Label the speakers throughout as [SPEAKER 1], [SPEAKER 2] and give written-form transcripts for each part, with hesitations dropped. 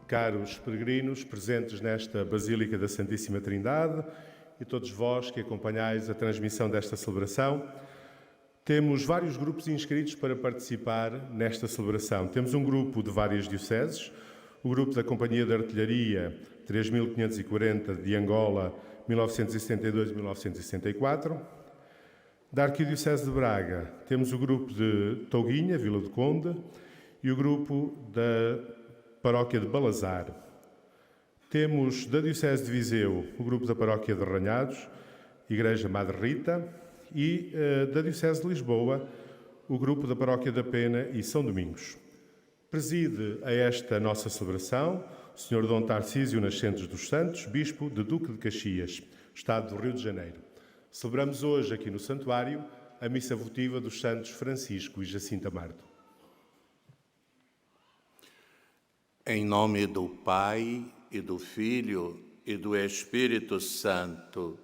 [SPEAKER 1] caros peregrinos presentes nesta Basílica da Santíssima Trindade e todos vós que acompanhais a transmissão desta celebração, temos vários grupos inscritos para participar nesta celebração. Temos um grupo de várias dioceses, o grupo da Companhia de Artilharia 3540 de Angola, 1972-1964. Da Arquidiocese de Braga, temos o grupo de Touguinha, Vila do Conde, e o grupo da Paróquia de Balazar. Temos da Diocese de Viseu o grupo da Paróquia de Ranhados, Igreja Madre Rita, e da Diocese de Lisboa o grupo da Paróquia da Pena e São Domingos. Preside a esta nossa celebração o Sr. Dom Tarcísio Nascentes dos Santos, Bispo de Duque de Caxias, Estado do Rio de Janeiro. Celebramos hoje aqui no Santuário a missa votiva dos Santos Francisco e Jacinta Marto.
[SPEAKER 2] Em nome do Pai, e do Filho, e do Espírito Santo.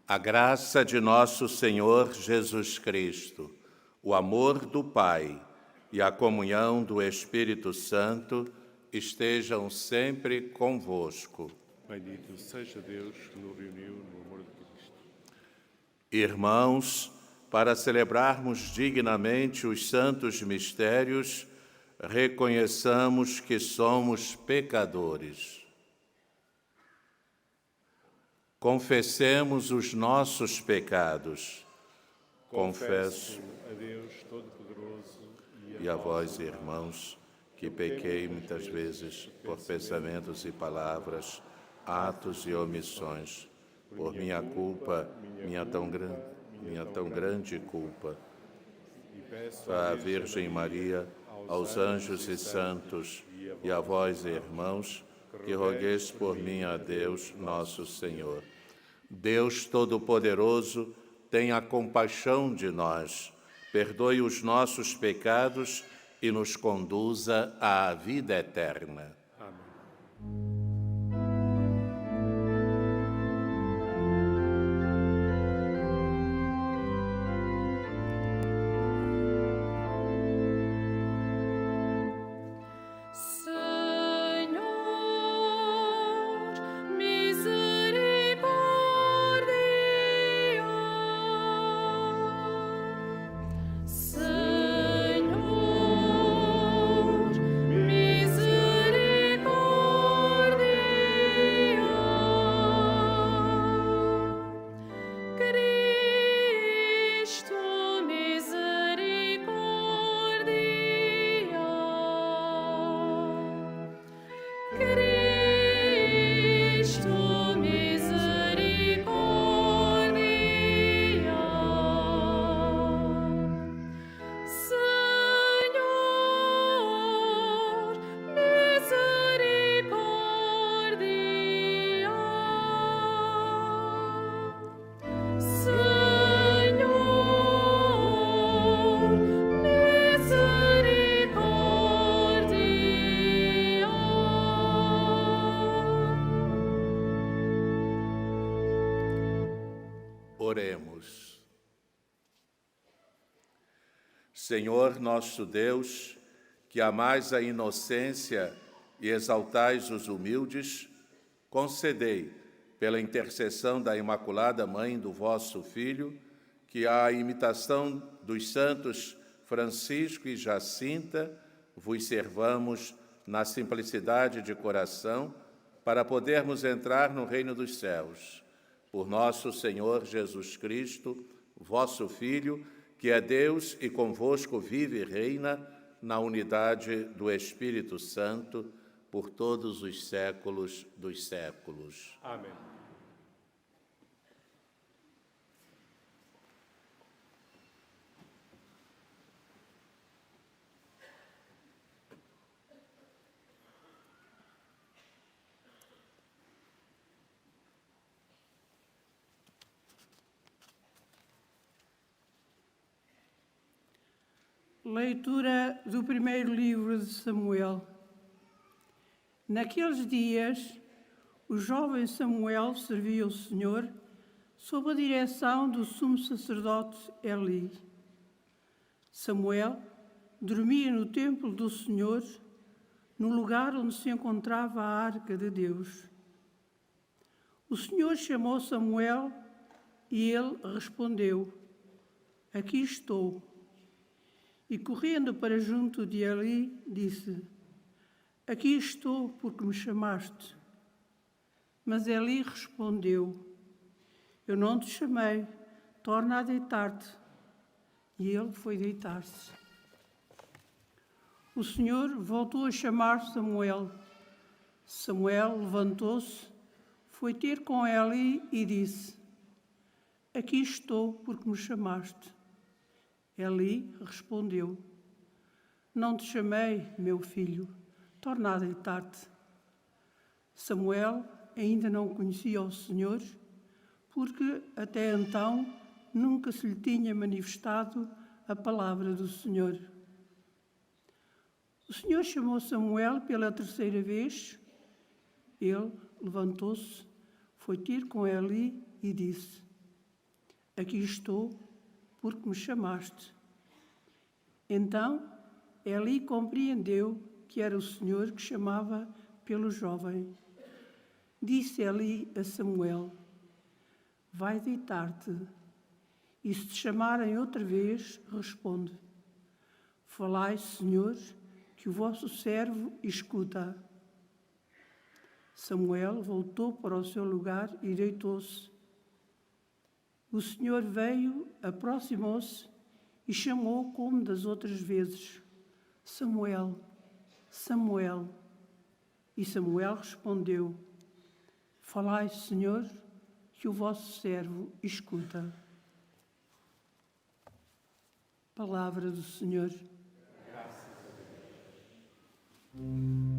[SPEAKER 2] A graça de nosso Senhor Jesus Cristo, o amor do Pai e a comunhão do Espírito Santo estejam sempre convosco.
[SPEAKER 1] Bendito seja Deus que nos reuniu no amor de Cristo.
[SPEAKER 2] Irmãos, para celebrarmos dignamente os santos mistérios, reconheçamos que somos pecadores. Confessemos os nossos pecados. Confesso
[SPEAKER 1] a Deus Todo-Poderoso
[SPEAKER 2] e a vós, irmãos, que pequei muitas vezes por pensamentos e palavras, atos e omissões, por minha culpa, minha tão grande culpa. À Virgem Maria, aos anjos e santos, e a vós, irmãos, que rogueis por mim a Deus, nosso Senhor. Deus Todo-Poderoso, tenha compaixão de nós, perdoe os nossos pecados e nos conduza à vida eterna. Oremos. Senhor nosso Deus, que amais a inocência e exaltais os humildes, concedei, pela intercessão da Imaculada Mãe do vosso Filho, que a imitação dos santos Francisco e Jacinta vos servamos na simplicidade de coração, para podermos entrar no reino dos céus. Por nosso Senhor Jesus Cristo, vosso Filho, que é Deus e convosco vive e reina na unidade do Espírito Santo, por todos os séculos dos séculos.
[SPEAKER 1] Amém.
[SPEAKER 3] Leitura do primeiro livro de Samuel. Naqueles dias, o jovem Samuel servia o Senhor sob a direção do sumo sacerdote Eli. Samuel dormia no templo do Senhor, no lugar onde se encontrava a arca de Deus. O Senhor chamou Samuel e ele respondeu: Aqui estou. E correndo para junto de Eli, disse: Aqui estou porque me chamaste. Mas Eli respondeu: Eu não te chamei, torna a deitar-te. E ele foi deitar-se. O Senhor voltou a chamar Samuel. Samuel levantou-se, foi ter com Eli e disse: Aqui estou porque me chamaste. Eli respondeu: Não te chamei, meu filho, torna a deitar-te. Samuel ainda não conhecia o Senhor, porque até então nunca se lhe tinha manifestado a palavra do Senhor. O Senhor chamou Samuel pela terceira vez. Ele levantou-se, foi ter com Eli e disse: Aqui estou, porque me chamaste. Então Eli compreendeu que era o Senhor que chamava pelo jovem. Disse Eli a Samuel: Vai deitar-te, e se te chamarem outra vez, responde: Falai, Senhor, que o vosso servo escuta. Samuel voltou para o seu lugar e deitou-se. O Senhor veio, aproximou-se e chamou como das outras vezes: Samuel, Samuel. E Samuel respondeu: Falai, Senhor, que o vosso servo escuta. Palavra do Senhor.
[SPEAKER 4] Temos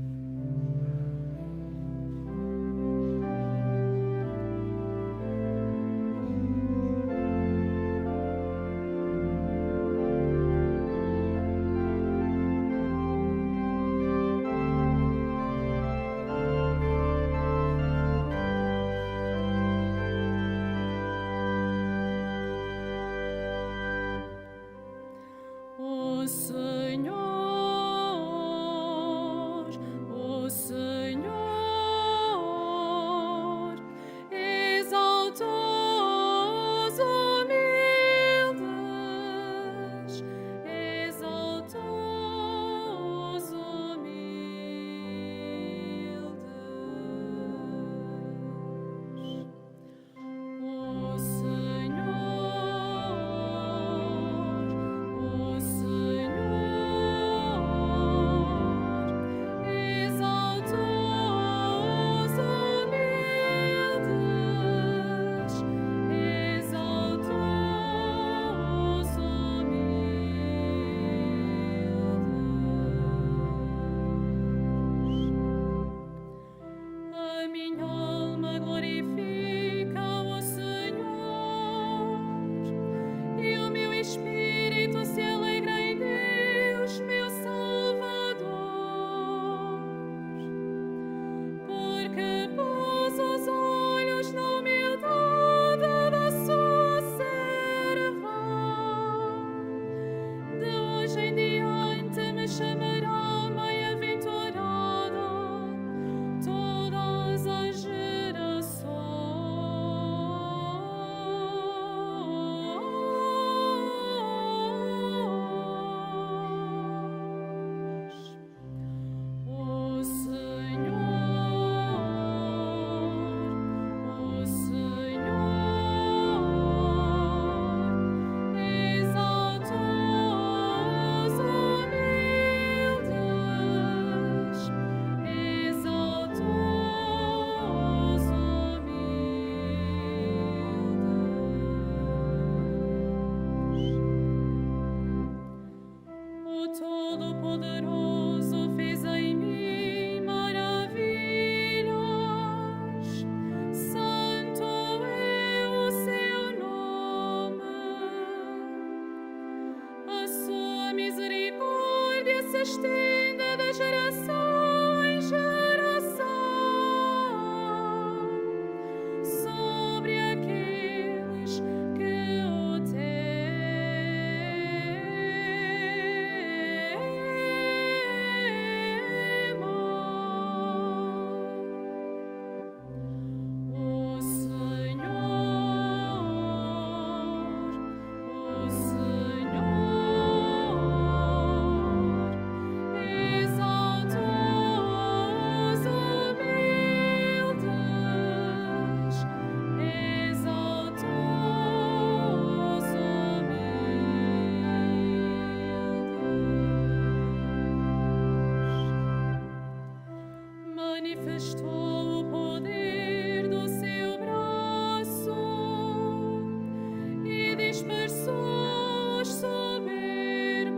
[SPEAKER 4] dispersos soberbos,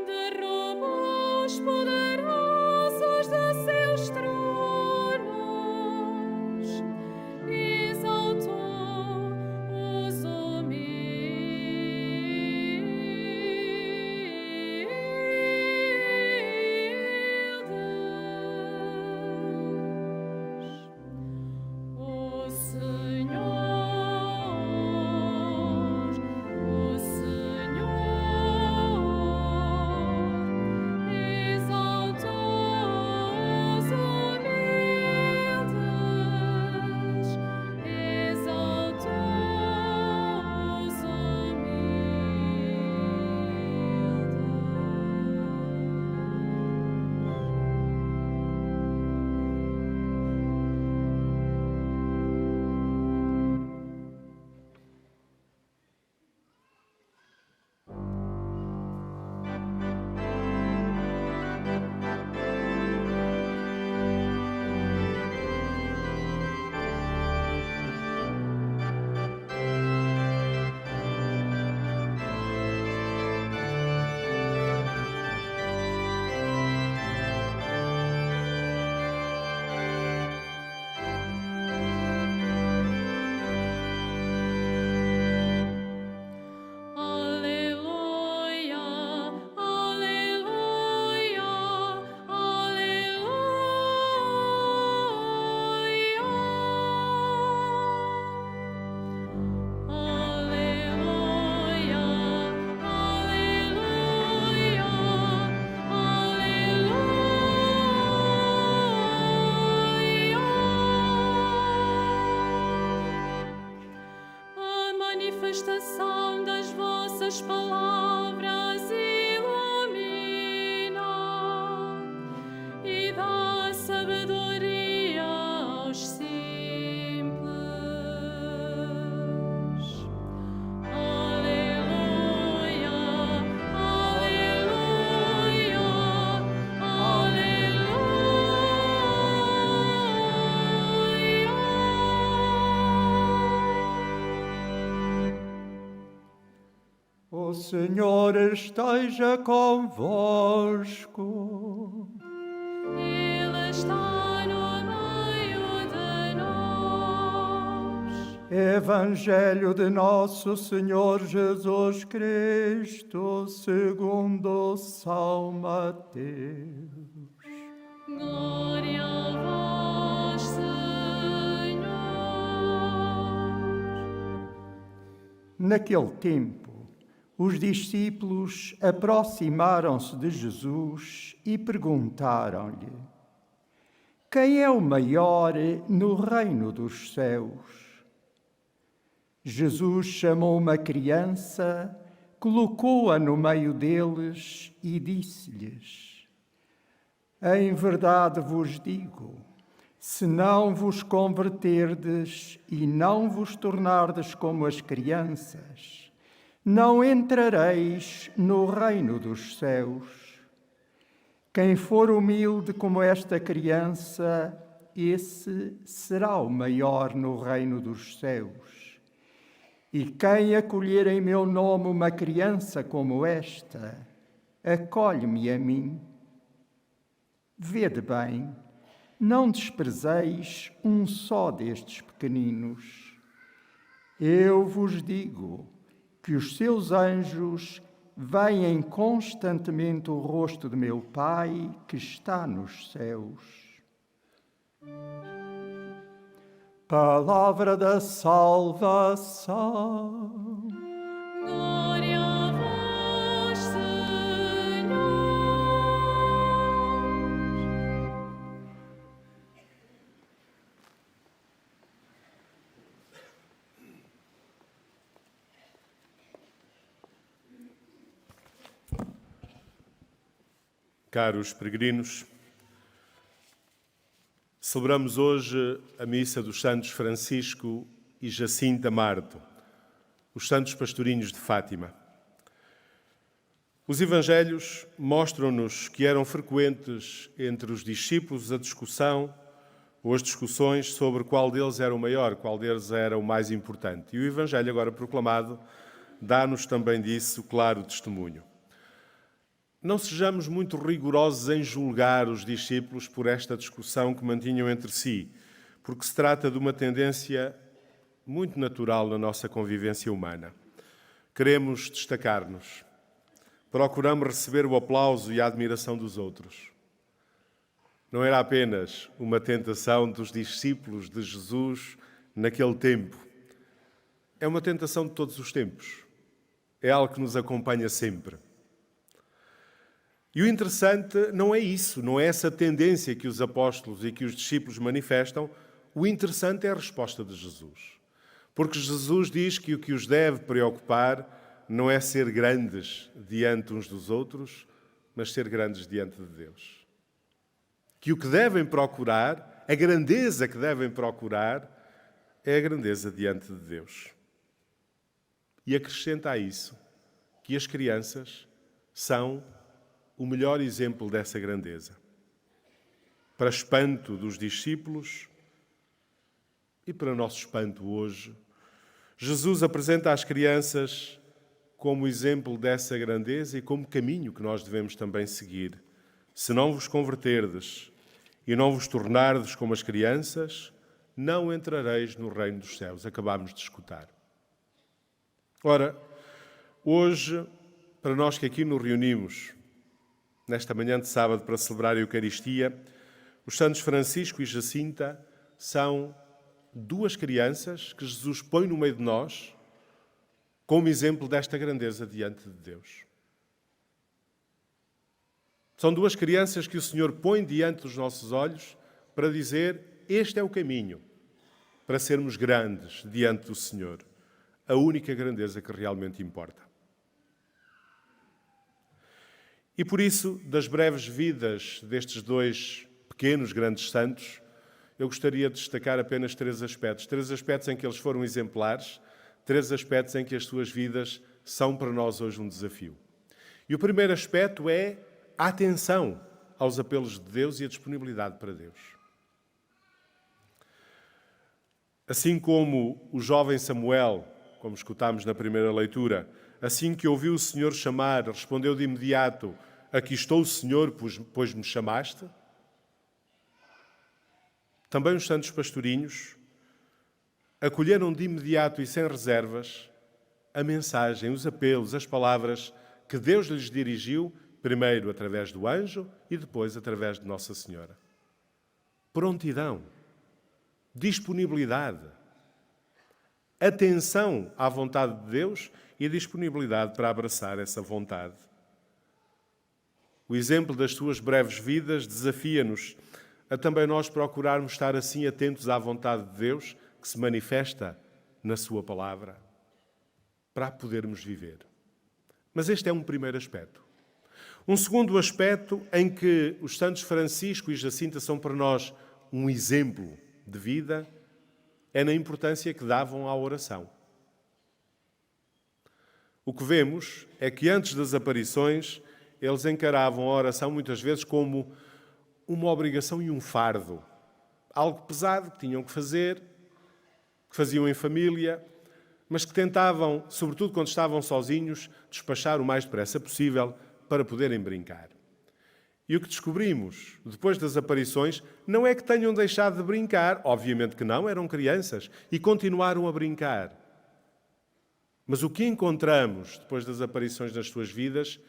[SPEAKER 4] derruba os poderosos de seus tronos, exaltou os humildes. O Senhor exaltou os humildes, exaltou os Aleluia, aleluia, aleluia. Aleluia, aleluia, aleluia. A manifestação das vossas palavras ilumina e dá sabedoria aos simples. Aleluia, aleluia, aleluia.
[SPEAKER 5] O Senhor esteja convosco.
[SPEAKER 4] Ele está no meio de nós.
[SPEAKER 5] Evangelho de nosso Senhor Jesus Cristo, segundo São Mateus.
[SPEAKER 4] Glória a vós, Senhor.
[SPEAKER 5] Naquele tempo, os discípulos aproximaram-se de Jesus e perguntaram-lhe: Quem é o maior no reino dos céus? Jesus chamou uma criança, colocou-a no meio deles e disse-lhes: Em verdade vos digo, se não vos converterdes e não vos tornardes como as crianças, não entrareis no reino dos céus. Quem for humilde como esta criança, esse será o maior no reino dos céus. E quem acolher em meu nome uma criança como esta, acolhe-me a mim. Vede bem, não desprezeis um só destes pequeninos. Eu vos digo que os seus anjos veem constantemente o rosto de meu Pai que está nos céus. Palavra da salvação.
[SPEAKER 4] Glória a vós, Senhor.
[SPEAKER 1] Caros peregrinos, celebramos hoje a missa dos Santos Francisco e Jacinta Marto, os Santos Pastorinhos de Fátima. Os Evangelhos mostram-nos que eram frequentes entre os discípulos a discussão ou as discussões sobre qual deles era o maior, qual deles era o mais importante. E o Evangelho agora proclamado dá-nos também disso claro testemunho. Não sejamos muito rigorosos em julgar os discípulos por esta discussão que mantinham entre si, porque se trata de uma tendência muito natural na nossa convivência humana. Queremos destacar-nos. Procuramos receber o aplauso e a admiração dos outros. Não era apenas uma tentação dos discípulos de Jesus naquele tempo. É uma tentação de todos os tempos. É algo que nos acompanha sempre. E o interessante não é isso, não é essa tendência que os apóstolos e que os discípulos manifestam. O interessante é a resposta de Jesus. Porque Jesus diz que o que os deve preocupar não é ser grandes diante uns dos outros, mas ser grandes diante de Deus. Que o que devem procurar, a grandeza que devem procurar, é a grandeza diante de Deus. E acrescenta a isso que as crianças são o melhor exemplo dessa grandeza. Para espanto dos discípulos e para nosso espanto hoje, Jesus apresenta às crianças como exemplo dessa grandeza e como caminho que nós devemos também seguir. Se não vos converterdes e não vos tornardes como as crianças, não entrareis no reino dos céus. Acabámos de escutar. Ora, hoje, para nós que aqui nos reunimos, nesta manhã de sábado para celebrar a Eucaristia, os santos Francisco e Jacinta são duas crianças que Jesus põe no meio de nós como exemplo desta grandeza diante de Deus. São duas crianças que o Senhor põe diante dos nossos olhos para dizer: este é o caminho para sermos grandes diante do Senhor, a única grandeza que realmente importa. E por isso, das breves vidas destes dois pequenos grandes santos, eu gostaria de destacar apenas três aspectos em que eles foram exemplares, três aspectos em que as suas vidas são para nós hoje um desafio. E o primeiro aspecto é a atenção aos apelos de Deus e a disponibilidade para Deus. Assim como o jovem Samuel, como escutámos na primeira leitura, assim que ouviu o Senhor chamar, respondeu de imediato: aqui estou, Senhor, pois me chamaste. Também os santos pastorinhos acolheram de imediato e sem reservas a mensagem, os apelos, as palavras que Deus lhes dirigiu, primeiro através do anjo e depois através de Nossa Senhora. Prontidão, disponibilidade, atenção à vontade de Deus e disponibilidade para abraçar essa vontade. O exemplo das suas breves vidas desafia-nos a também nós procurarmos estar assim atentos à vontade de Deus que se manifesta na sua palavra, para a podermos viver. Mas este é um primeiro aspecto. Um segundo aspecto em que os santos Francisco e Jacinta são para nós um exemplo de vida é na importância que davam à oração. O que vemos é que antes das aparições eles encaravam a oração muitas vezes como uma obrigação e um fardo. Algo pesado que tinham que fazer, que faziam em família, mas que tentavam, sobretudo quando estavam sozinhos, despachar o mais depressa possível para poderem brincar. E o que descobrimos depois das aparições não é que tenham deixado de brincar, obviamente que não, eram crianças e continuaram a brincar. Mas o que encontramos depois das aparições nas suas vidas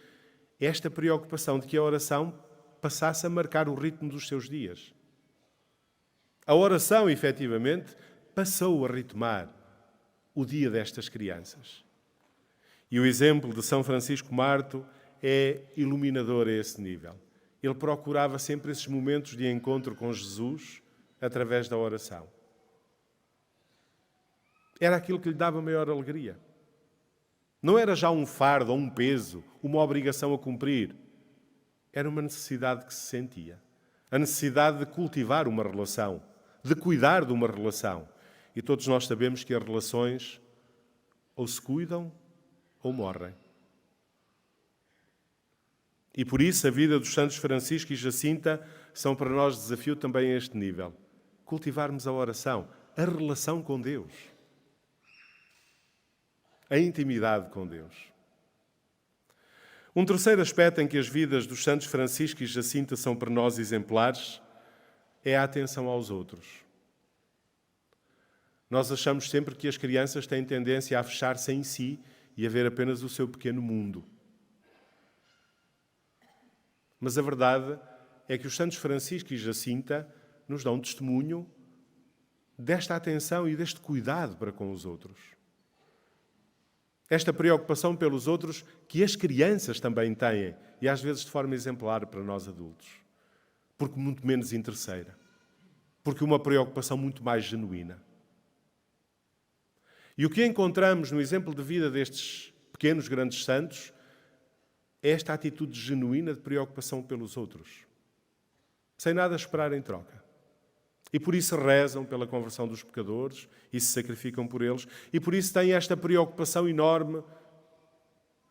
[SPEAKER 1] é esta preocupação de que a oração passasse a marcar o ritmo dos seus dias. A oração, efetivamente, passou a ritmar o dia destas crianças. E o exemplo de São Francisco Marto é iluminador a esse nível. Ele procurava sempre esses momentos de encontro com Jesus através da oração. Era aquilo que lhe dava maior alegria. Não era já um fardo ou um peso, uma obrigação a cumprir. Era uma necessidade que se sentia. A necessidade de cultivar uma relação, de cuidar de uma relação. E todos nós sabemos que as relações ou se cuidam ou morrem. E por isso a vida dos santos Francisco e Jacinta são para nós desafio também a este nível. cultivarmos a oração, a relação com Deus, a intimidade com Deus. Um terceiro aspecto em que as vidas dos santos Francisco e Jacinta são para nós exemplares é a atenção aos outros. Nós achamos sempre que as crianças têm tendência a fechar-se em si e a ver apenas o seu pequeno mundo. Mas a verdade é que os santos Francisco e Jacinta nos dão testemunho desta atenção e deste cuidado para com os outros. Esta preocupação pelos outros que as crianças também têm, e às vezes de forma exemplar para nós adultos, porque muito menos interesseira, porque uma preocupação muito mais genuína. E o que encontramos no exemplo de vida destes pequenos grandes santos é esta atitude genuína de preocupação pelos outros, sem nada esperar em troca. E por isso rezam pela conversão dos pecadores e se sacrificam por eles, e por isso têm esta preocupação enorme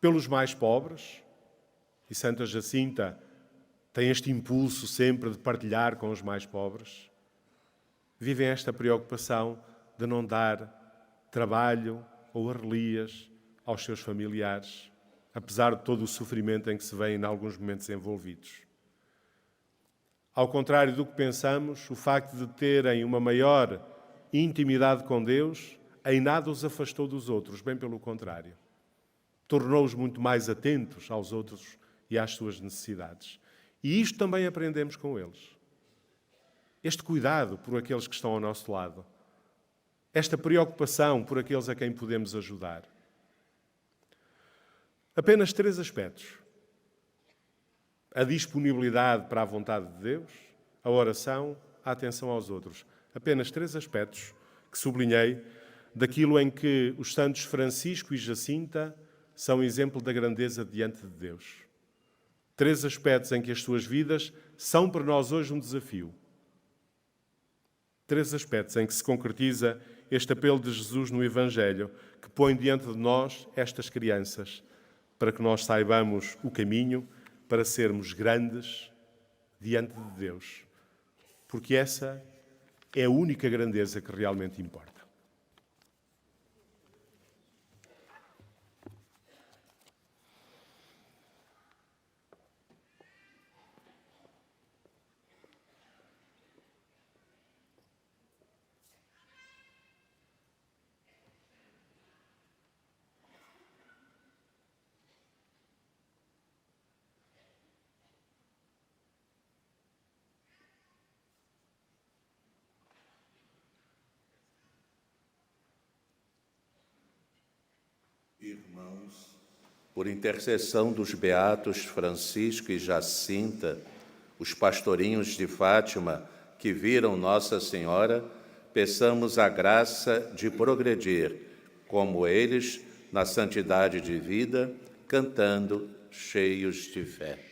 [SPEAKER 1] pelos mais pobres. E Santa Jacinta tem este impulso sempre de partilhar com os mais pobres. Vivem esta preocupação de não dar trabalho ou arrelias aos seus familiares, apesar de todo o sofrimento em que se veem em alguns momentos envolvidos. Ao contrário do que pensamos, o facto de terem uma maior intimidade com Deus em nada os afastou dos outros, bem pelo contrário. Tornou-os muito mais atentos aos outros e às suas necessidades. E isto também aprendemos com eles. Este cuidado por aqueles que estão ao nosso lado. Esta preocupação por aqueles a quem podemos ajudar. Apenas 3 aspectos. A disponibilidade para a vontade de Deus, a oração, a atenção aos outros. Apenas 3 aspectos que sublinhei daquilo em que os santos Francisco e Jacinta são exemplo da grandeza diante de Deus. 3 aspectos em que as suas vidas são para nós hoje um desafio. 3 aspectos em que se concretiza este apelo de Jesus no Evangelho, que põe diante de nós estas crianças, para que nós saibamos o caminho para sermos grandes diante de Deus. Porque essa é a única grandeza que realmente importa.
[SPEAKER 2] Irmãos, por intercessão dos beatos Francisco e Jacinta, os pastorinhos de Fátima que viram Nossa Senhora, peçamos a graça de progredir, como eles, na santidade de vida, cantando cheios de fé.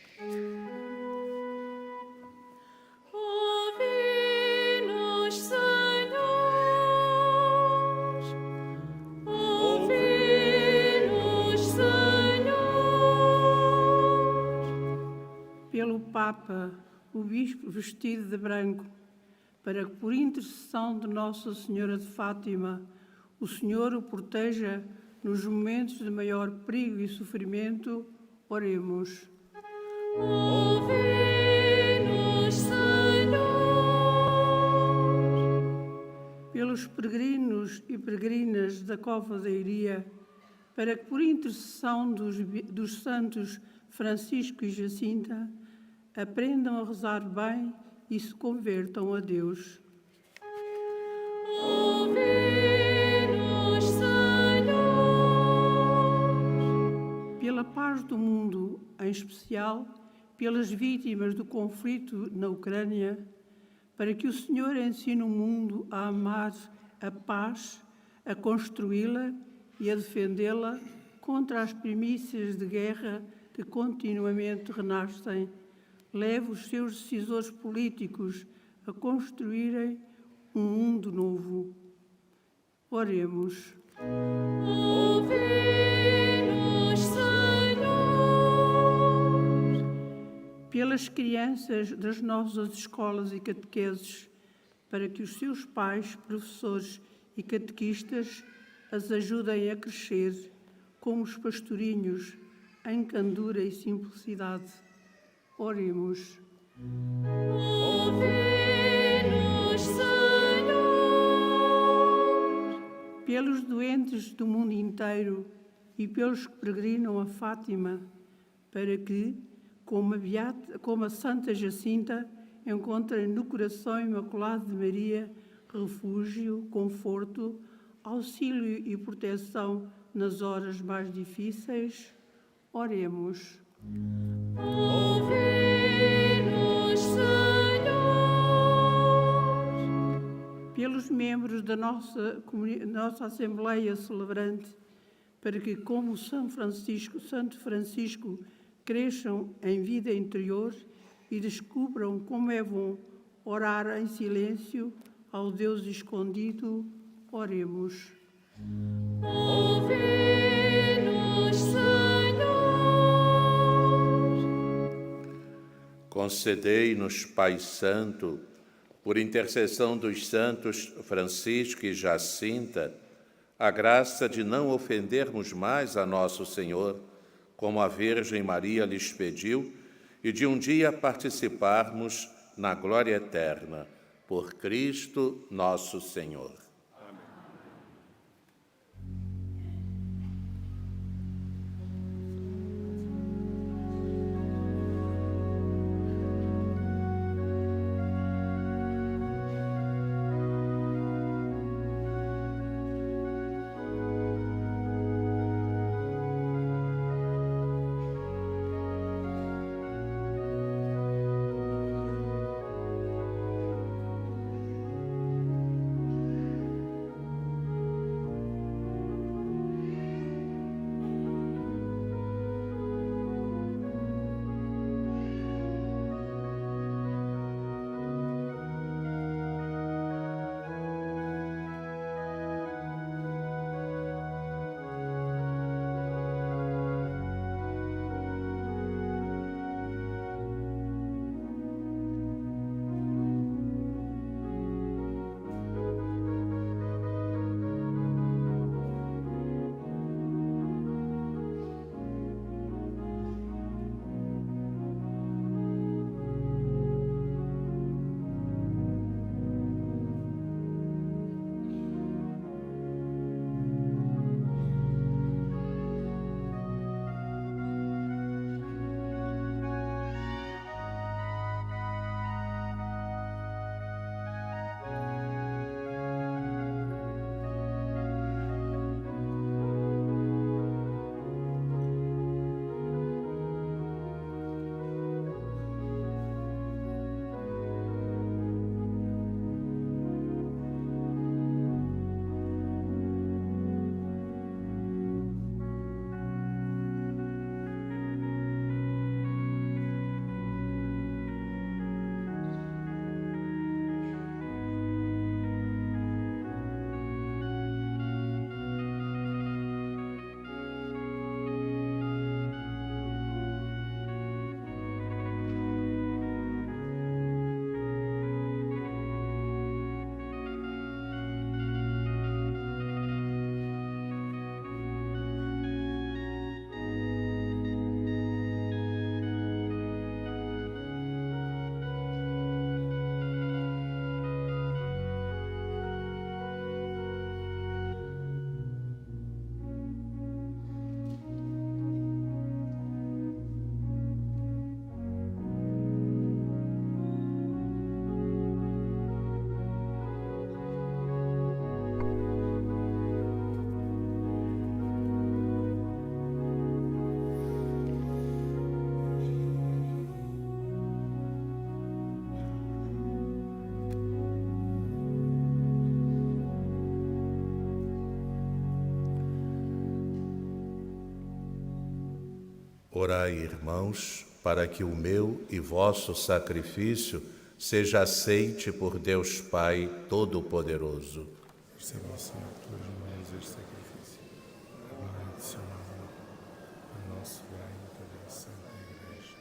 [SPEAKER 4] Ouvi-nos, Senhor. Ouvi-nos, Senhor.
[SPEAKER 3] Pelo Papa, o Bispo vestido de branco, para que, por intercessão de Nossa Senhora de Fátima, o Senhor o proteja nos momentos de maior perigo e sofrimento, oremos.
[SPEAKER 4] Ouvi-nos, Senhor.
[SPEAKER 3] Pelos peregrinos e peregrinas da Cova da Iria, para que, por intercessão dos santos Francisco e Jacinta, aprendam a rezar bem e se convertam a Deus.
[SPEAKER 4] Ouvi-nos, Senhor.
[SPEAKER 3] Pela paz do mundo, em especial pelas vítimas do conflito na Ucrânia, para que o Senhor ensine o mundo a amar a paz, a construí-la e a defendê-la contra as primícias de guerra que continuamente renascem. Leve os seus decisores políticos a construírem um mundo novo. Oremos.
[SPEAKER 4] Ouvi-nos, Senhor.
[SPEAKER 3] Pelas crianças das nossas escolas e catequeses, para que os seus pais, professores e catequistas as ajudem a crescer como os pastorinhos, em candura e simplicidade. Oremos.
[SPEAKER 4] Ouve-nos, Senhor.
[SPEAKER 3] Pelos doentes do mundo inteiro e pelos que peregrinam a Fátima, para que, como a Santa Jacinta, encontrem no coração imaculado de Maria refúgio, conforto, auxílio e proteção nas horas mais difíceis. Oremos.
[SPEAKER 4] Ouve-nos, Senhor.
[SPEAKER 3] Pelos membros da nossa Assembleia Celebrante, para que, como Santo Francisco, cresçam em vida interior e descubram como é bom orar em silêncio ao Deus escondido. Oremos.
[SPEAKER 4] Ouve-nos, Senhor.
[SPEAKER 2] Concedei-nos, Pai Santo, por intercessão dos santos Francisco e Jacinta, a graça de não ofendermos mais a nosso Senhor, como a Virgem Maria lhes pediu, e de um dia participarmos na glória eterna. Por Cristo nosso Senhor. Orai, irmãos, para que o meu e vosso sacrifício seja aceite por Deus Pai Todo-Poderoso.
[SPEAKER 1] Receba ao Senhor tuas mãos este sacrifício, a glória do seu nome, a nosso bem e toda a Santa Igreja.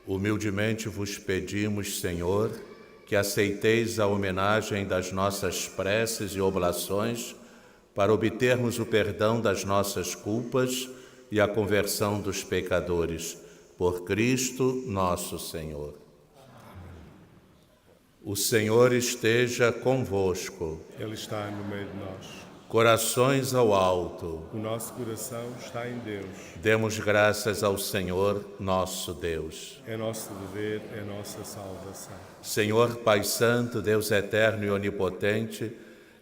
[SPEAKER 2] Humildemente vos pedimos, Senhor, que aceiteis a homenagem das nossas preces e oblações para obtermos o perdão das nossas culpas e a conversão dos pecadores. Por Cristo nosso Senhor. O Senhor esteja convosco.
[SPEAKER 1] Ele está no meio de nós.
[SPEAKER 2] Corações ao alto.
[SPEAKER 1] O nosso coração está em Deus.
[SPEAKER 2] Demos graças ao Senhor, nosso Deus.
[SPEAKER 1] É nosso dever, é nossa salvação.
[SPEAKER 2] Senhor Pai Santo, Deus eterno e onipotente,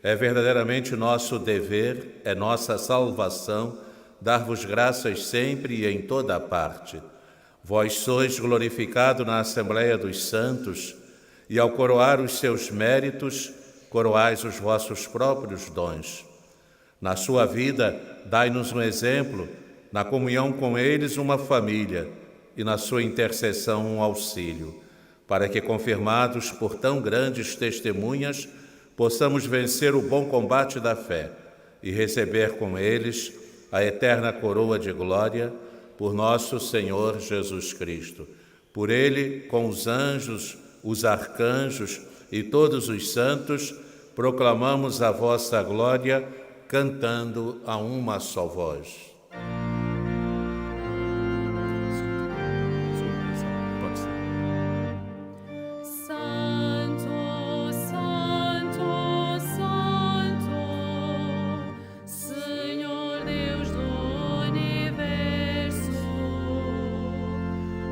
[SPEAKER 2] é verdadeiramente nosso dever, é nossa salvação, dar-vos graças sempre e em toda a parte. Vós sois glorificado na Assembleia dos Santos, e ao coroar os seus méritos, coroais os vossos próprios dons. Na sua vida, dai-nos um exemplo, na comunhão com eles uma família, e na sua intercessão um auxílio, para que, confirmados por tão grandes testemunhas, possamos vencer o bom combate da fé e receber com eles a eterna coroa de glória, por nosso Senhor Jesus Cristo. Por ele, com os anjos, os arcanjos e todos os santos, proclamamos a vossa glória, cantando a uma só voz.
[SPEAKER 4] Santo, Santo, Santo, Senhor Deus do universo,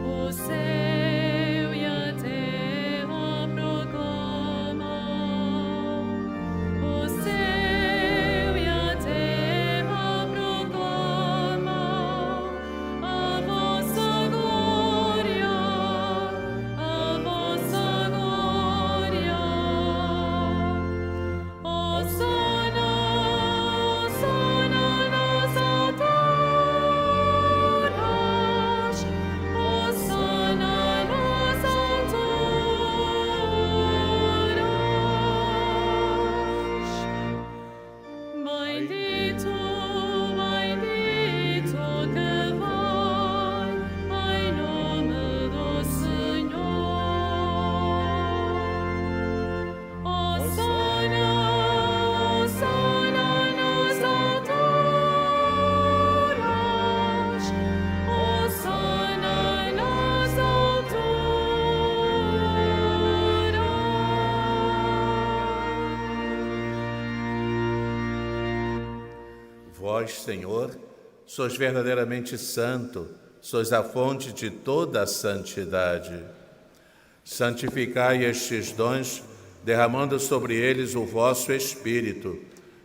[SPEAKER 4] o céu e a terra proclamam, o céu e a terra proclamam a vossa glória, a vossa glória. Hosana, Hosana nas alturas, Hosana nas alturas. Bendito, bendito que vai em nome do Senhor. Hosana, Hosana nas alturas, Hosana nas alturas.
[SPEAKER 2] Vós, Senhor, sois verdadeiramente santo, sois a fonte de toda a santidade. Santificai estes dons, derramando sobre eles o vosso Espírito,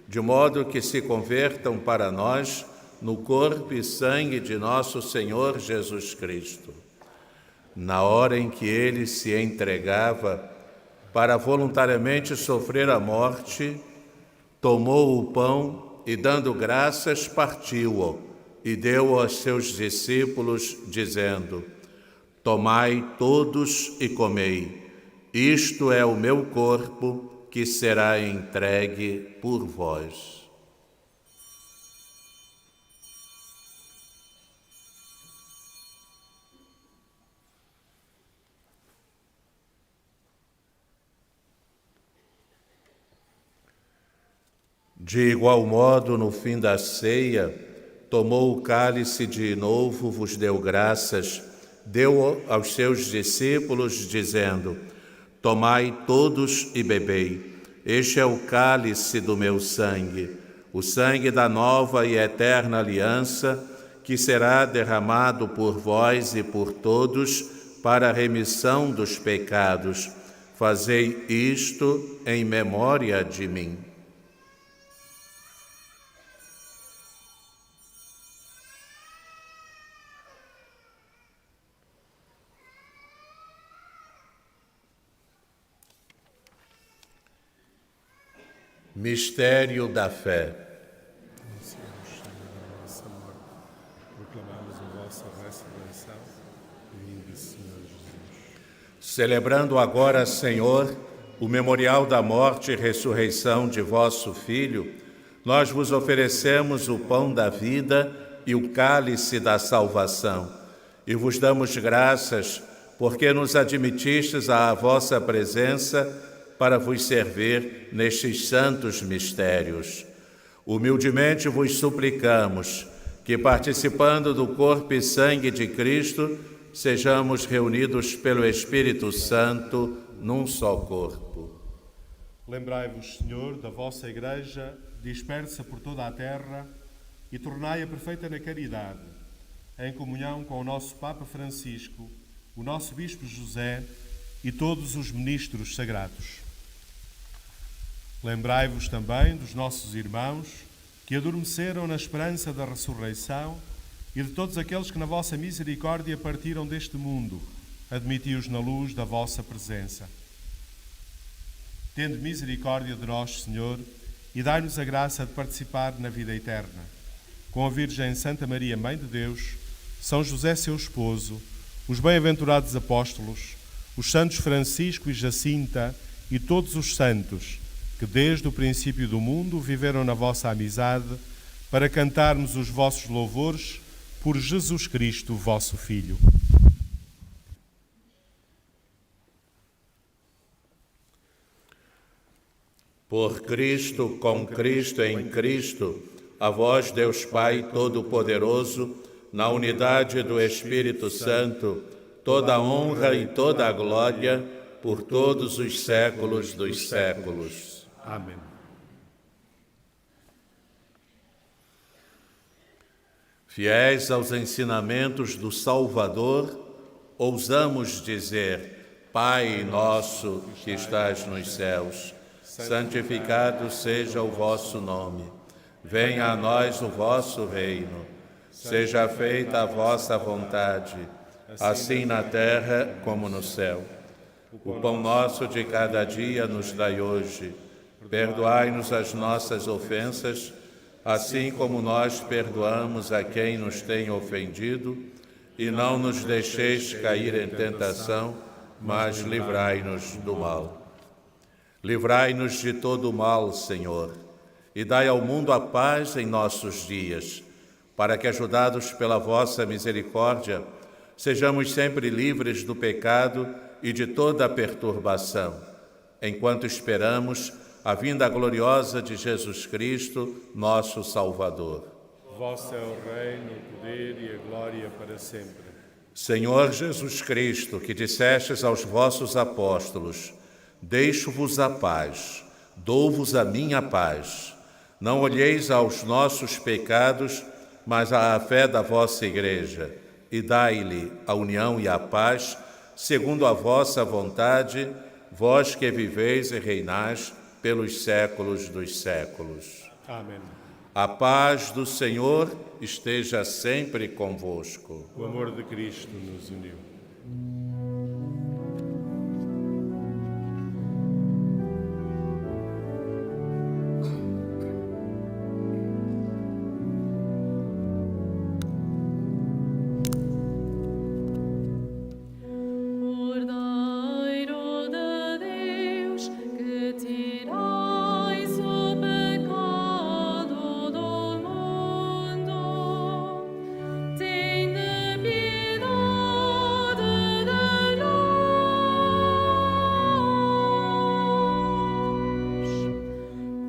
[SPEAKER 2] de modo que se convertam para nós no corpo e sangue de nosso Senhor Jesus Cristo. Na hora em que ele se entregava para voluntariamente sofrer a morte, tomou o pão e, dando graças, partiu-o e deu-o aos seus discípulos, dizendo: Tomai todos e comei, isto é o meu corpo que será entregue por vós. De igual modo, no fim da ceia, tomou o cálice de novo, vos deu graças, deu aos seus discípulos, dizendo: Tomai todos e bebei. Este é o cálice do meu sangue, o sangue da nova e eterna aliança, que será derramado por vós e por todos para a remissão dos pecados. Fazei isto em memória de mim. Mistério da fé.
[SPEAKER 1] Proclamamos a vossa ressurreição e vinda, Senhor Jesus.
[SPEAKER 2] Celebrando agora, Senhor, o memorial da morte e ressurreição de vosso Filho, nós vos oferecemos o pão da vida e o cálice da salvação, e vos damos graças porque nos admitistes à vossa presença para vos servir nestes santos mistérios. Humildemente vos suplicamos que, participando do corpo e sangue de Cristo, sejamos reunidos pelo Espírito Santo num só corpo.
[SPEAKER 1] Lembrai-vos, Senhor, da vossa Igreja dispersa por toda a terra e tornai-a perfeita na caridade, em comunhão com o nosso Papa Francisco, o nosso Bispo José e todos os ministros sagrados. Lembrai-vos também dos nossos irmãos que adormeceram na esperança da ressurreição e de todos aqueles que na vossa misericórdia partiram deste mundo. Admiti-os na luz da vossa presença. Tende misericórdia de nós, Senhor, e dai-nos a graça de participar na vida eterna. Com a Virgem Santa Maria, Mãe de Deus, São José, seu esposo, os bem-aventurados apóstolos, os santos Francisco e Jacinta e todos os santos que desde o princípio do mundo viveram na vossa amizade, para cantarmos os vossos louvores por Jesus Cristo, vosso Filho.
[SPEAKER 2] Por Cristo, com Cristo, em Cristo, a vós, Deus Pai Todo-Poderoso, na unidade do Espírito Santo, toda a honra e toda a glória, por todos os séculos dos séculos.
[SPEAKER 1] Amém.
[SPEAKER 2] Fiéis aos ensinamentos do Salvador, ousamos dizer: Pai nosso que estás nos céus, santificado seja o vosso nome. Venha a nós o vosso reino. Seja feita a vossa vontade, assim na terra como no céu. O pão nosso de cada dia nos dai hoje. Perdoai-nos as nossas ofensas, assim como nós perdoamos a quem nos tem ofendido, e não nos deixeis cair em tentação, mas livrai-nos do mal. Livrai-nos de todo o mal, Senhor, e dai ao mundo a paz em nossos dias, para que, ajudados pela vossa misericórdia, sejamos sempre livres do pecado e de toda a perturbação, enquanto esperamos a vinda gloriosa de Jesus Cristo, nosso Salvador.
[SPEAKER 1] Vosso é o reino, o poder e a glória para sempre.
[SPEAKER 2] Senhor Jesus Cristo, que dissestes aos vossos apóstolos: deixo-vos a paz, dou-vos a minha paz. Não olheis aos nossos pecados, mas à fé da vossa Igreja, e dai-lhe a união e a paz, segundo a vossa vontade, vós que viveis e reinais pelos séculos dos séculos.
[SPEAKER 1] Amém.
[SPEAKER 2] A paz do Senhor esteja sempre convosco.
[SPEAKER 1] O amor de Cristo nos uniu.
[SPEAKER 4] Cordeiro de Deus, que tirais o pecado do mundo, tende piedade de nós.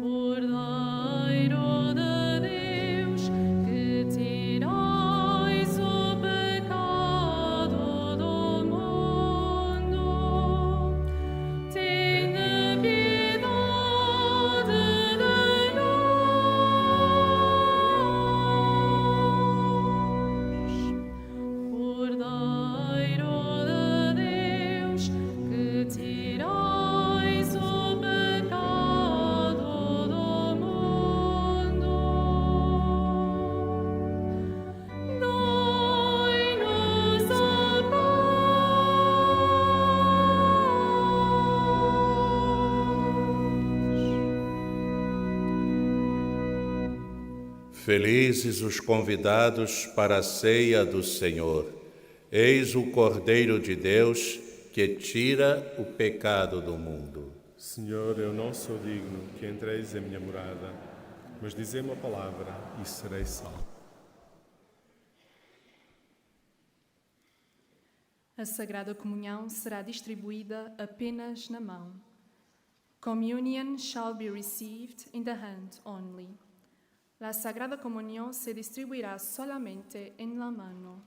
[SPEAKER 4] Cordeiro de Deus, que tirais o pecado do mundo, tende piedade de nós. Cordeiro de Deus, que tirais o pecado do mundo, dai-nos a
[SPEAKER 2] Felizes os convidados para a ceia do Senhor. Eis o Cordeiro de Deus que tira o pecado do mundo.
[SPEAKER 1] Senhor, eu não sou digno que entreis em minha morada, mas dizei uma palavra e serei salvo.
[SPEAKER 6] A Sagrada Comunhão será distribuída apenas na mão. Communion shall be received in the hand only. La Sagrada Comunión se distribuirá solamente en la mano.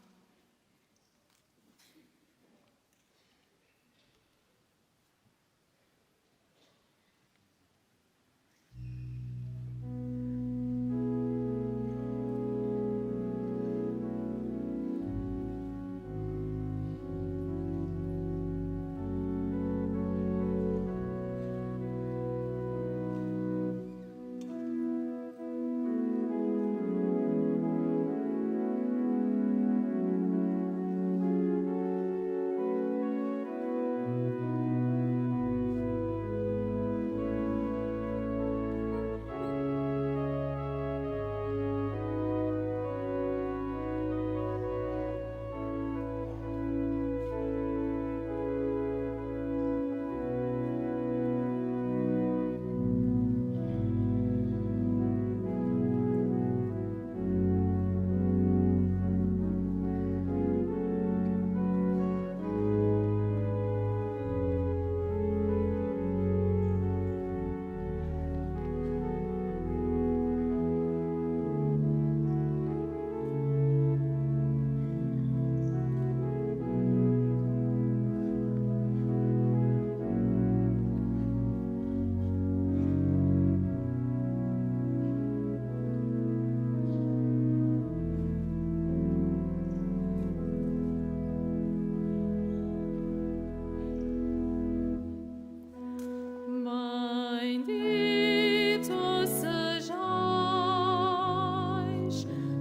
[SPEAKER 4] Bendito sejais,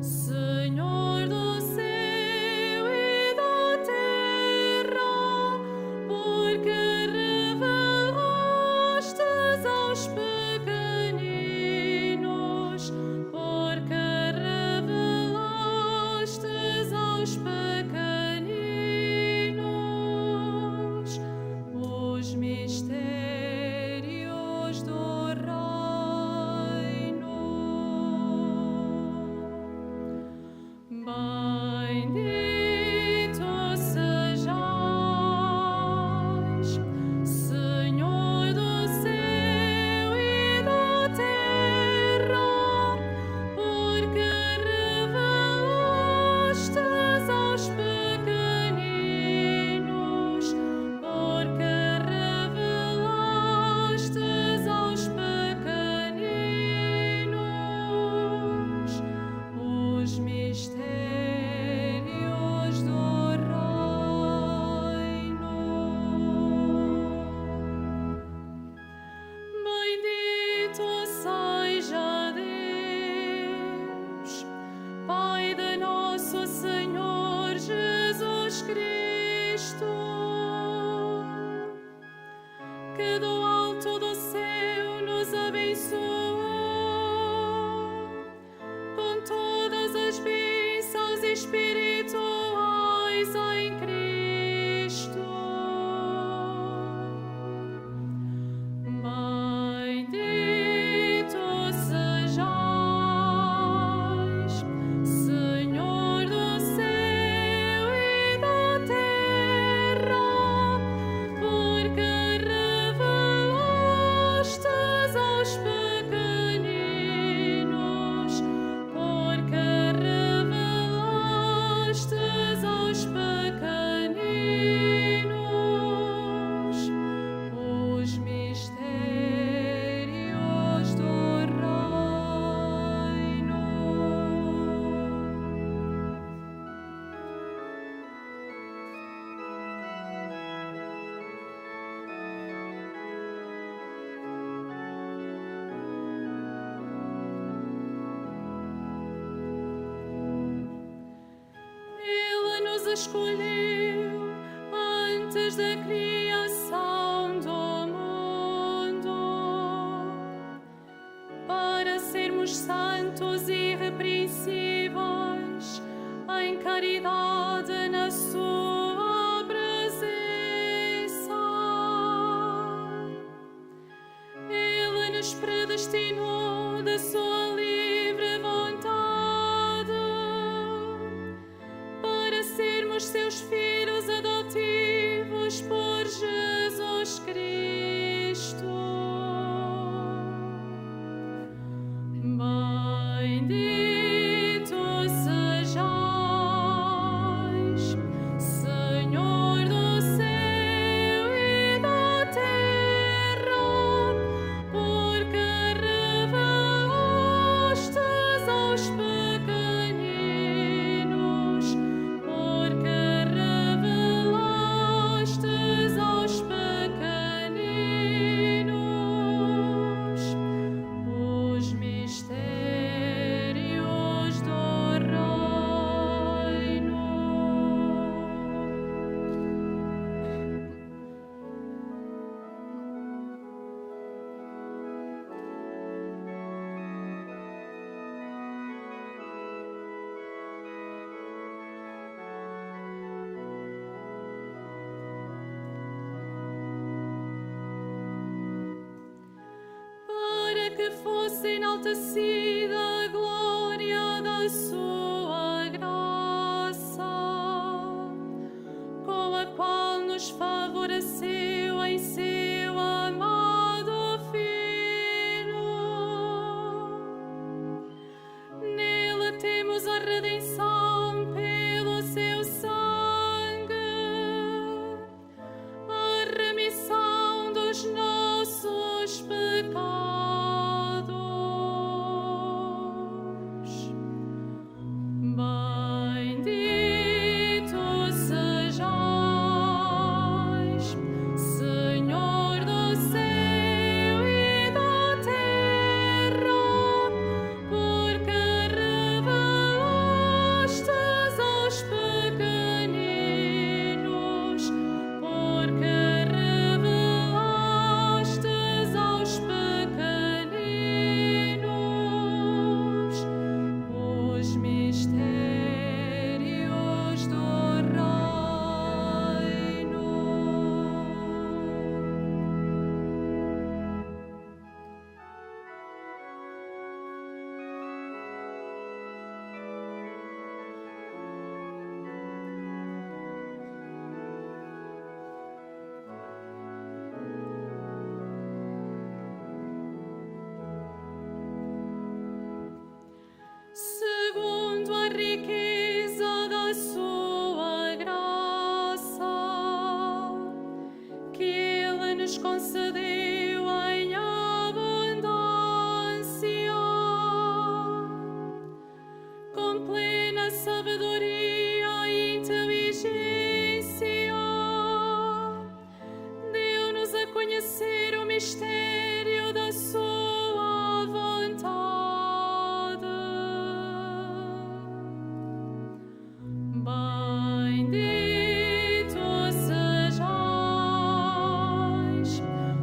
[SPEAKER 4] Senhor do céu e da terra, porque revelastes aos pequeninos, porque revelastes aos pequeninos os mistérios do reino. Bendito sejais, Senhor do céu e da terra, porque revelastes aos pequeninos, porque revelastes aos pequeninos os mistérios do reino. Bendito seja Deus, Pai de nosso Senhor Jesus Cristo, que do alto do céu nos abençoou com todas as bênçãos espirituais em Cristo. Bendito sejais, Senhor do céu e da terra, porque revelastes aos pequeninos, porque revelastes aos pequeninos os mistérios do reino. Ele nos escolheu antes da criação do mundo para sermos santos e irrepreensíveis em caridade na sua presença. Ele nos predestinou da sua livre vontade para sermos seus filhos adotivos fosse enaltecida a glória da sua graça, com a qual nos favoreceu em seu amado Filho. Nele temos a redenção pelo seu sangue, a remissão dos nossos pecados. Bendito sejais, Senhor do céu e da terra, porque revelastes aos pequeninos, porque revelastes aos pequeninos os mistérios do reino. Segundo a riqueza da sua graça, que Ele nos concedeu em abundância, com plena sabedoria e inteligência, deu-nos a conhecer o mistério da sua vontade. Bendito sejais,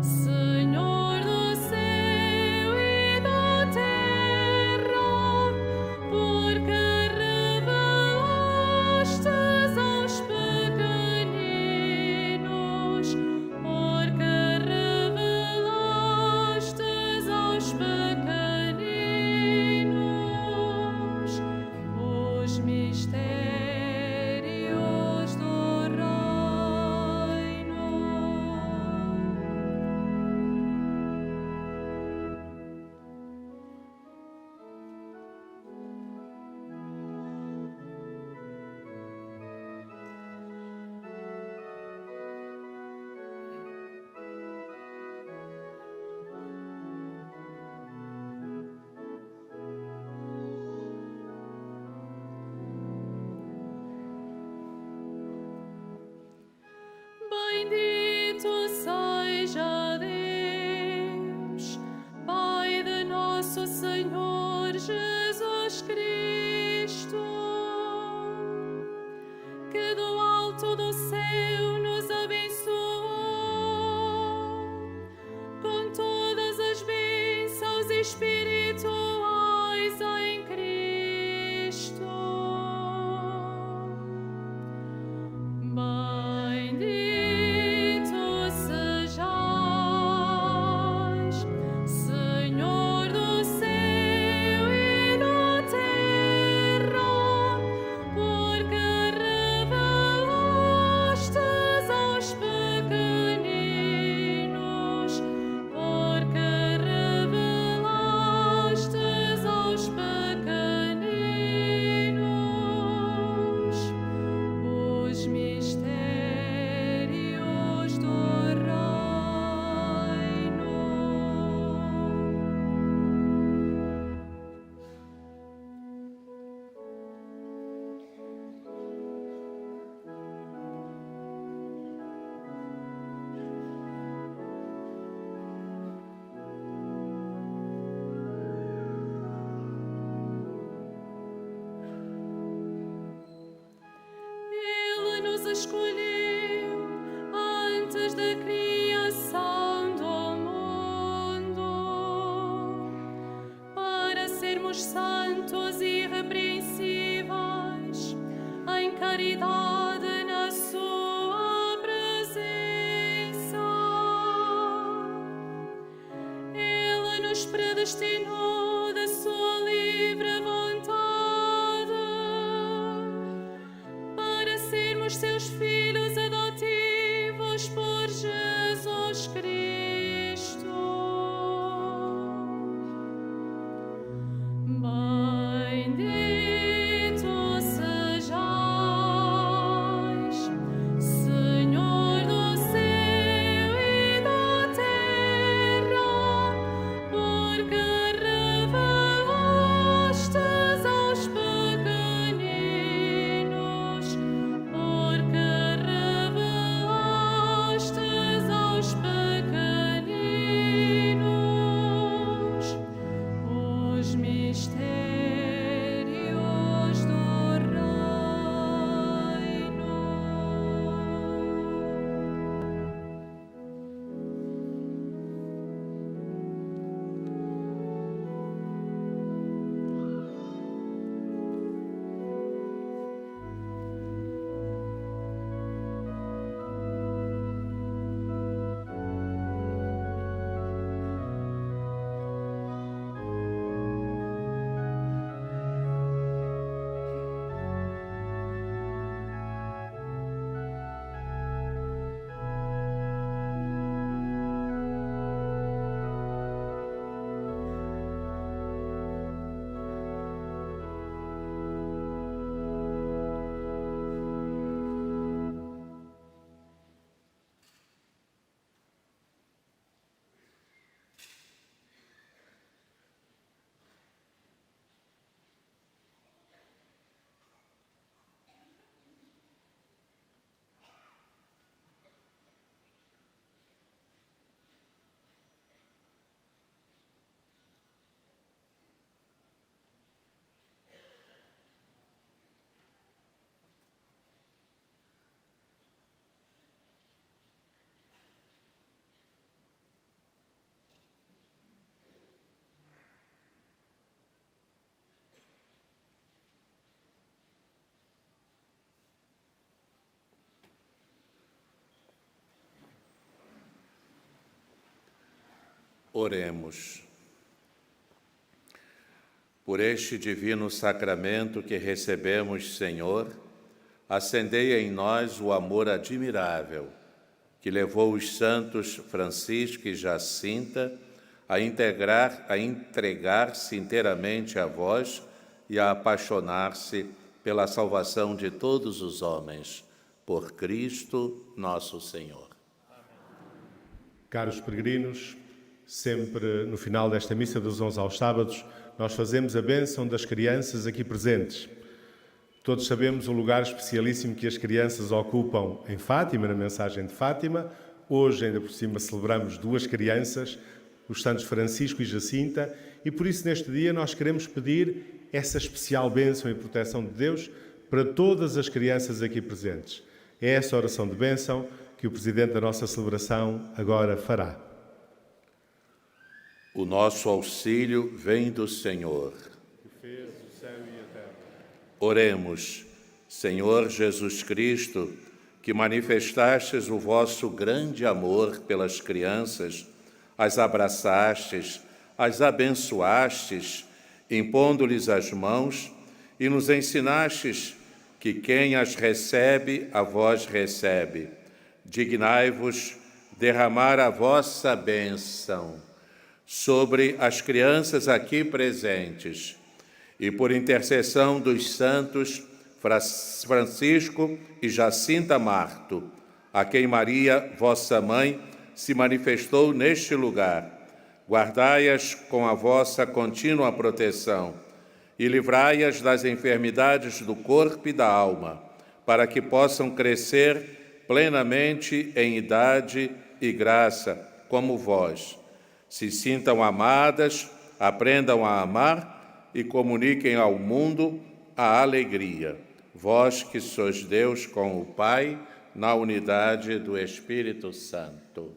[SPEAKER 4] Senhor do céu e da terra, porque revelastes aos pequeninos, porque revelastes aos pequeninos os mistérios do reino. Bendito seja Deus, Pai de nosso Senhor Jesus Cristo, que do alto do céu nos abençoou com todas as bênçãos espirituais em Cristo. Bendito sejais, Senhor do céu e da terra, porque revelastes aos pequeninos, porque revelastes aos pequeninos os mistérios do reino. Ele nos escolheu antes da criação do mundo para sermos santos e irrepreensíveis em caridade na sua presença. Ele nos predestinou os seus filhos adotivos por Jesus Cristo. Bendito sejais, Senhor do céu e da terra, porque revelastes aos pequeninos, porque revelastes aos pequeninos os mistérios do reino.
[SPEAKER 2] Oremos. Por este divino sacramento que recebemos, Senhor, acendei em nós o amor admirável que levou os santos Francisco e Jacinta a entregar-se inteiramente a vós e a apaixonar-se pela salvação de todos os homens. Por Cristo nosso Senhor.
[SPEAKER 1] Caros peregrinos, sempre no final desta missa dos 11 aos sábados, nós fazemos a bênção das crianças aqui presentes. Todos sabemos o lugar especialíssimo que as crianças ocupam em Fátima, na mensagem de Fátima. Hoje, ainda por cima, celebramos duas crianças, os santos Francisco e Jacinta, e por isso neste dia nós queremos pedir essa especial bênção e proteção de Deus para todas as crianças aqui presentes. É essa oração de bênção que o Presidente da nossa celebração agora fará.
[SPEAKER 2] O nosso auxílio vem do Senhor.
[SPEAKER 1] Que fez o céu e a terra.
[SPEAKER 2] Oremos, Senhor Jesus Cristo, que manifestastes o vosso grande amor pelas crianças, as abraçastes, as abençoastes, impondo-lhes as mãos, e nos ensinastes que quem as recebe, a vós recebe. Dignai-vos derramar a vossa bênção sobre as crianças aqui presentes e por intercessão dos santos Francisco e Jacinta Marto, a quem Maria, vossa mãe, se manifestou neste lugar. Guardai-as com a vossa contínua proteção e livrai-as das enfermidades do corpo e da alma, para que possam crescer plenamente em idade e graça, como vós. Se sintam amadas, aprendam a amar e comuniquem ao mundo a alegria. Vós que sois Deus com o Pai, na unidade do Espírito Santo.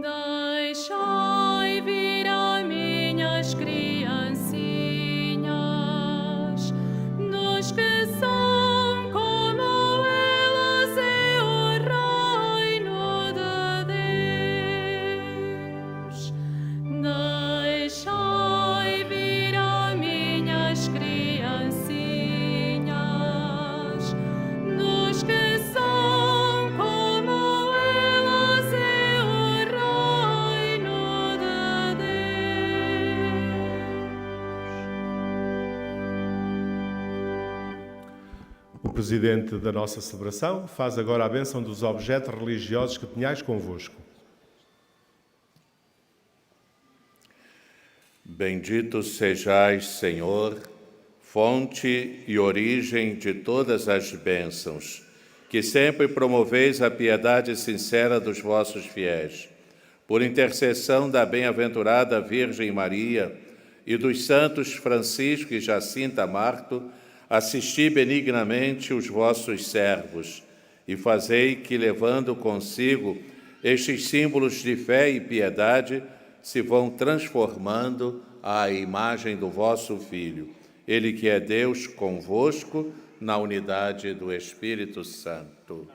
[SPEAKER 4] Deixai vir a minhas criancinhas, dos que são como elas é o reino de
[SPEAKER 1] presidente da nossa celebração faz agora a bênção dos objetos religiosos que tenhais convosco.
[SPEAKER 2] Bendito sejais, Senhor, fonte e origem de todas as bênçãos, que sempre promoveis a piedade sincera dos vossos fiéis. Por intercessão da bem-aventurada Virgem Maria e dos santos Francisco e Jacinta Marto, assisti benignamente os vossos servos e fazei que, levando consigo estes símbolos de fé e piedade, se vão transformando à imagem do vosso Filho, Ele que é Deus convosco, na unidade do Espírito Santo.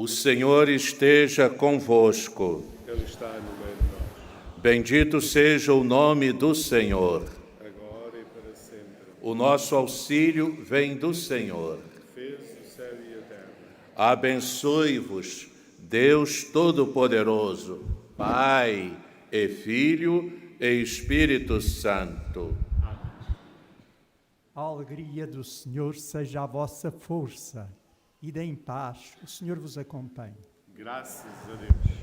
[SPEAKER 2] O Senhor esteja convosco.
[SPEAKER 1] Ele está no meio de nós,
[SPEAKER 2] Bendito seja o nome do Senhor.
[SPEAKER 1] agora e para sempre.
[SPEAKER 2] O nosso auxílio vem do Senhor.
[SPEAKER 1] Fez o céu e a terra.
[SPEAKER 2] Abençoe-vos, Deus Todo-Poderoso, Pai e Filho e Espírito Santo.
[SPEAKER 5] A alegria do Senhor seja a vossa força. E em paz, o Senhor vos acompanhe.
[SPEAKER 1] Graças a Deus.